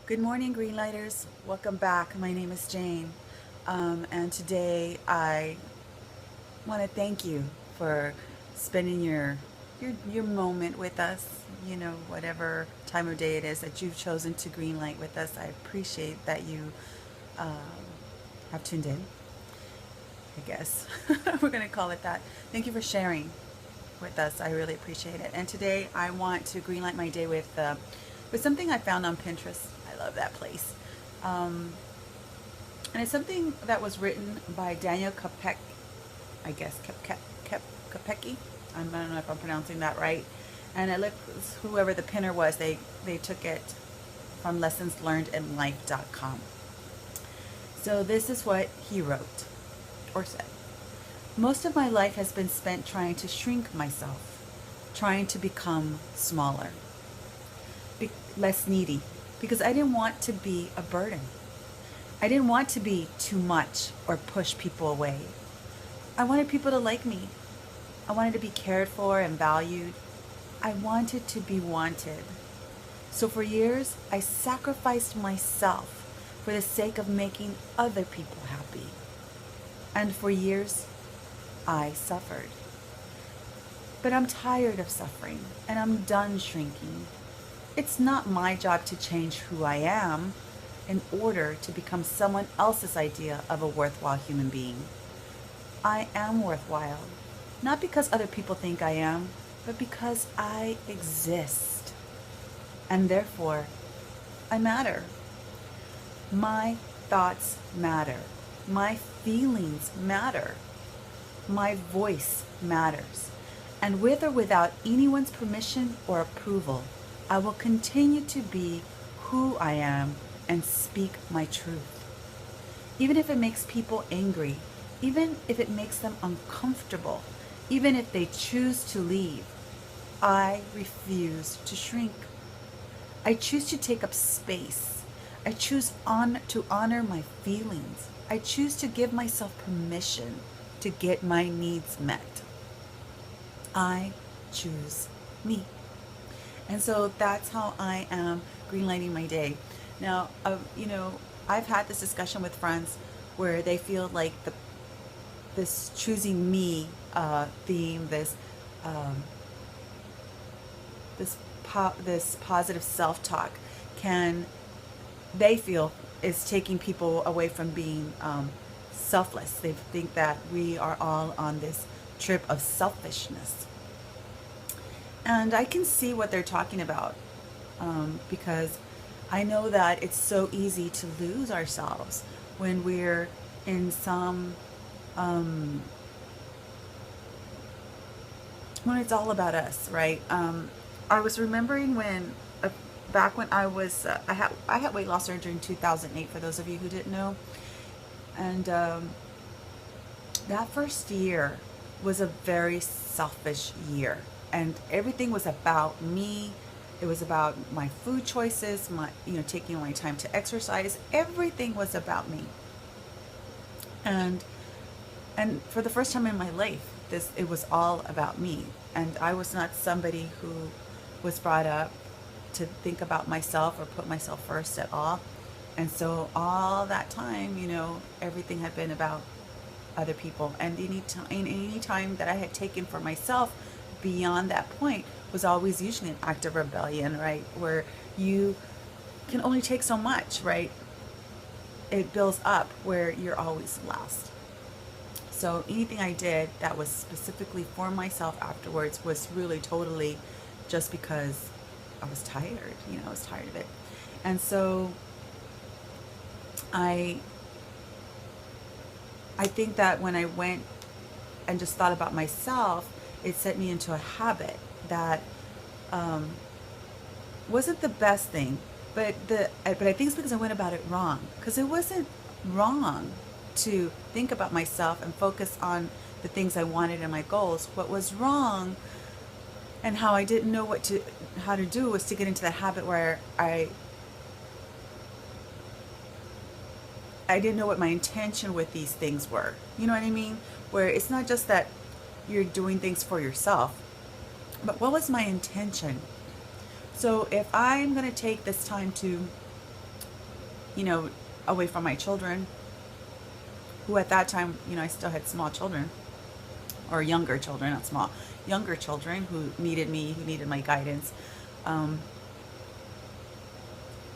Good morning, Greenlighters. Welcome back. My name is Jane. And today I want to thank you for spending your moment with us, whatever time of day it is that you've chosen to greenlight with us. I appreciate that you um, have tuned in, I guess. We're going to call it that. Thank you for sharing with us. I really appreciate it. And today I want to greenlight my day with something I found on Pinterest. I love that place. Um, and it's something that was written by Daniel Kapek, I guess, Kapecki. I don't know if I'm pronouncing that right. And it looks, whoever the pinner was, they took it from lessonslearnedinlife.com. So this is what he wrote or said. Most of my life has been spent trying to shrink myself, trying to become smaller, less needy, because I didn't want to be a burden. I didn't want to be too much or push people away. I wanted people to like me. I wanted to be cared for and valued. I wanted to be wanted. So for years, I sacrificed myself for the sake of making other people happy. And for years, I suffered. But I'm tired of suffering and I'm done shrinking. It's not my job to change who I am in order to become someone else's idea of a worthwhile human being. I am worthwhile, not because other people think I am, but because I exist. And therefore, I matter. My thoughts matter. My feelings matter. My voice matters. And with or without anyone's permission or approval, I will continue to be who I am and speak my truth. Even if it makes people angry, even if it makes them uncomfortable, even if they choose to leave, I refuse to shrink. I choose to take up space. I choose to honor my feelings. I choose to give myself permission to get my needs met. I choose me. And so that's how I am greenlighting my day. Now, I've had this discussion with friends where they feel like this choosing me theme, um, this positive self-talk, can they feel is taking people away from being selfless. They think that we are all on this trip of selfishness. And I can see what they're talking about because I know that it's so easy to lose ourselves when we're in um, when it's all about us, right? I was remembering back when I had weight loss surgery in 2008. For those of you who didn't know, and that first year was a very selfish year, and everything was about me. It was about my food choices, my taking my time to exercise. Everything was about me, and for the first time in my life, it was all about me. And I was not somebody who was brought up to think about myself or put myself first at all. And so all that time, everything had been about other people. And any time that I had taken for myself beyond that point was always usually an act of rebellion, right? Where you can only take so much, right? It builds up where you're always last. So anything I did that was specifically for myself afterwards was really totally just because I was tired. I was tired of it. And so I think that when I went and just thought about myself, it set me into a habit that um, wasn't the best thing, but I think it's because I went about it wrong. Because it wasn't wrong to think about myself and focus on the things I wanted and my goals. What was wrong and how I didn't know how to do was to get into that habit where I didn't know what my intention with these things were. You know what I mean? Where it's not just that you're doing things for yourself, but what was my intention? So if I'm going to take this time to you know, away from my children, who at that time, you know, I still had small children, or younger children, not small, younger children who needed me, who needed my guidance. Um,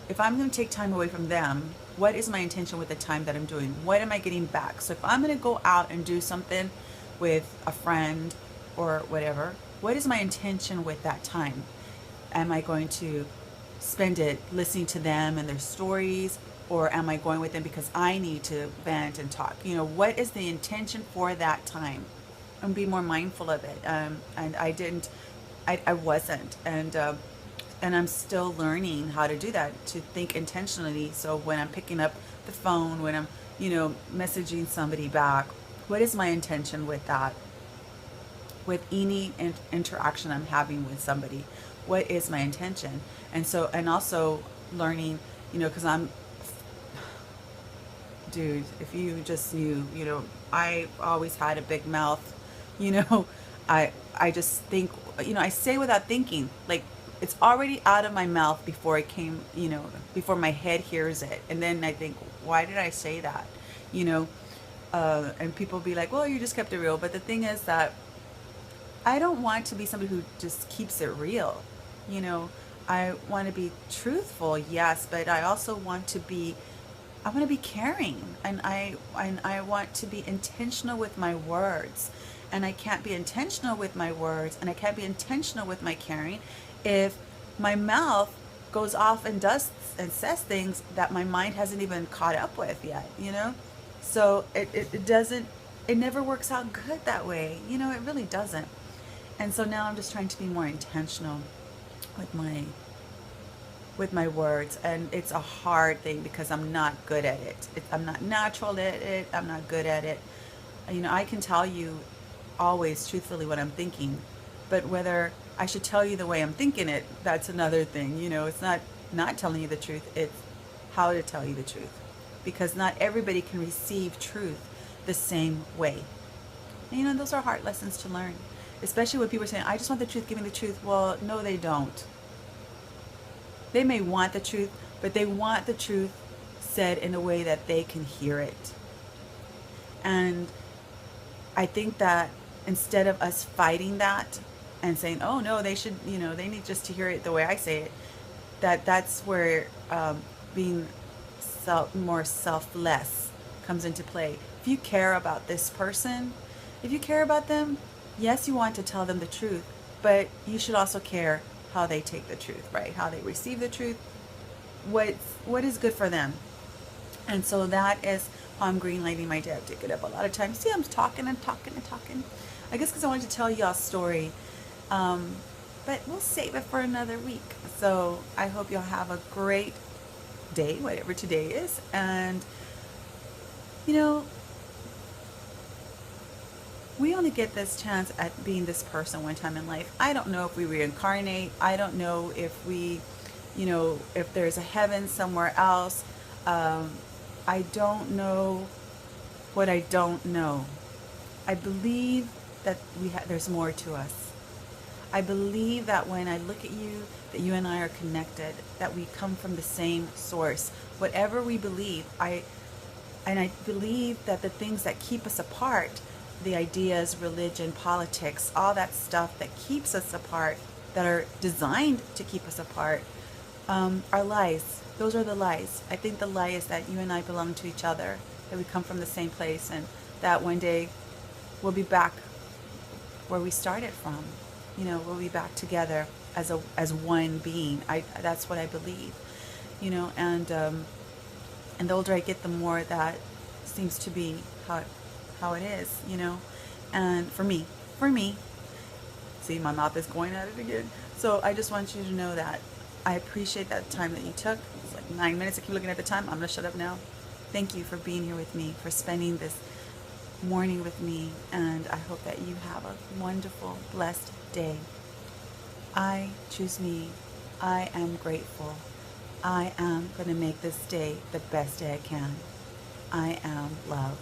if I'm going to take time away from them, what is my intention with the time that I'm doing? What am I getting back? So if I'm going to go out and do something with a friend or whatever, what is my intention with that time? Am I going to spend it listening to them and their stories, or am I going with them because I need to vent and talk? You know, what is the intention for that time? And be more mindful of it. And I didn't, I wasn't, and I'm still learning how to do that, to think intentionally. So when I'm picking up the phone, when I'm, you know, messaging somebody back, what is my intention with that? With any interaction I'm having with somebody, what is my intention? And so, and also learning, you know, because I'm, dude, if you just knew, you know, I always had a big mouth, you know, I just think, you know, I say without thinking, like it's already out of my mouth before it came, you know, before my head hears it. And then I think, why did I say that? You know, and people be like, well, you just kept it real. But the thing is that I don't want to be somebody who just keeps it real. You know, I want to be truthful, yes, but I also want to be, I want to be caring, and I want to be intentional with my words. And I can't be intentional with my words, and I can't be intentional with my caring if my mouth goes off and does and says things that my mind hasn't even caught up with yet, you know? So it doesn't, it never works out good that way, you know, it really doesn't. And so now I'm just trying to be more intentional with my words, and it's a hard thing because I'm not good at it. I'm not natural at it. I'm not good at it. You know, I can tell you always truthfully what I'm thinking, but whether I should tell you the way I'm thinking it, that's another thing. You know, it's not telling you the truth, it's how to tell you the truth, because not everybody can receive truth the same way. And, you know, those are hard lessons to learn, especially when people are saying, I just want the truth, give me the truth. Well, no, they don't. They may want the truth, but they want the truth said in a way that they can hear it. And I think that instead of us fighting that and saying, oh no, they should, you know, they need just to hear it the way I say it, that's where being more selfless comes into play. If you care about this person, if you care about them, yes, you want to tell them the truth, but you should also care how they take the truth, right? How they receive the truth, what is good for them. And so that is how I'm greenlighting my day. I've taken up a lot of time. See, I'm talking and talking and talking. I guess because I wanted to tell y'all a story. But we'll save it for another week. So I hope y'all have a great day, whatever today is. And, you know, we only get this chance at being this person one time in life. I don't know if we reincarnate. I don't know if we, you know, if there's a heaven somewhere else. I don't know what I don't know. I believe that there's more to us. I believe that when I look at you, that you and I are connected, that we come from the same source. Whatever we believe, I believe that the things that keep us apart, the ideas, religion, politics, all that stuff that keeps us apart, that are designed to keep us apart, are lies. Those are the lies. I think the lie is that you and I belong to each other, that we come from the same place, and that one day we'll be back where we started from. You know, we'll be back together as one being. That's what I believe. You know, and the older I get, the more that seems to be how it is. You know, and for me, see, my mouth is going at it again. So I just want you to know that I appreciate that time that you took. It's like 9 minutes. I keep looking at the time. I'm gonna shut up now. Thank you for being here with me, for spending this morning with me, and I hope that you have a wonderful, blessed day. I choose me. I am grateful. I am going to make this day the best day I can. I am love.